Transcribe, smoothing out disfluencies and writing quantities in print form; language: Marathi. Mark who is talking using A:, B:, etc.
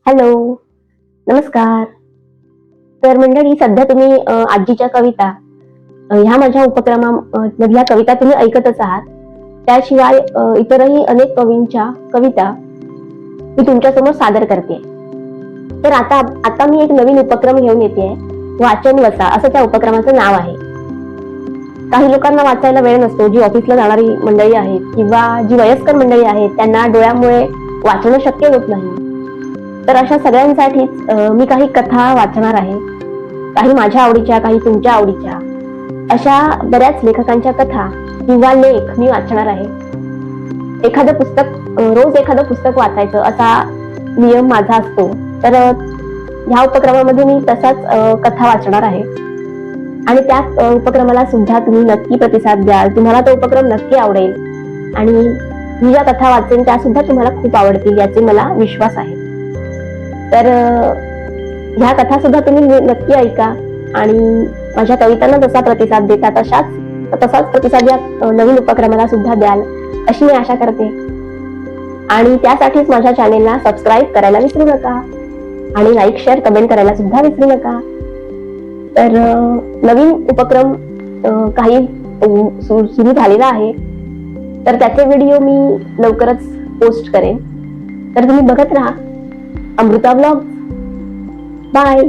A: हॅलो, नमस्कार. तर मंडळी, सध्या तुम्ही आजीच्या कविता ह्या माझ्या उपक्रमा मधल्या कविता तुम्ही ऐकतच आहात. त्याशिवाय इतरही अनेक कवींच्या कविता मी तुमच्यासमोर सादर करते. तर आता आता मी एक नवीन उपक्रम घेऊन येते. वाचन वसा असं त्या उपक्रमाचं नाव आहे. काही लोकांना वाचायला वेळ नसतो, जी ऑफिसला जाणारी मंडळी आहेत किंवा जी वयस्कर मंडळी आहेत, त्यांना डोळ्यामुळे वाचणं शक्य होत नाही. तर अशा सगळ्यांसाठीच मी काही कथा वाचणार आहे. काही माझ्या आवडीच्या, काही तुमच्या आवडीच्या, अशा बऱ्याच लेखकांच्या कथा किंवा लेख मी वाचणार आहे. एखादं पुस्तक रोज एखादं पुस्तक वाचायचं असा नियम माझा असतो. तर ह्या उपक्रमामध्ये मी तसाच कथा वाचणार आहे आणि त्या उपक्रमाला सुद्धा तुम्ही नक्की प्रतिसाद द्याल. तुम्हाला तो उपक्रम नक्की आवडेल आणि मी ज्या कथा वाचेन त्या सुद्धा तुम्हाला खूप आवडतील याचे मला विश्वास आहे. तर ह्या कथा सुद्धा तुम्ही नक्की ऐका आणि माझ्या कवितांना जसा प्रतिसाद देता तसाच प्रतिसाद या नवीन उपक्रमाला सुद्धा द्याल अशी मी आशा करते. आणि त्यासाठीच माझ्या चॅनेलला सबस्क्राईब करायला विसरू नका आणि लाईक, शेअर, कमेंट करायला सुद्धा विसरू नका. तर नवीन उपक्रम काही सुरू झालेला आहे, तर त्याचे व्हिडिओ मी लवकरच पोस्ट करेन. तर तुम्ही बघत राहा अमृता व्लॉग. बाय.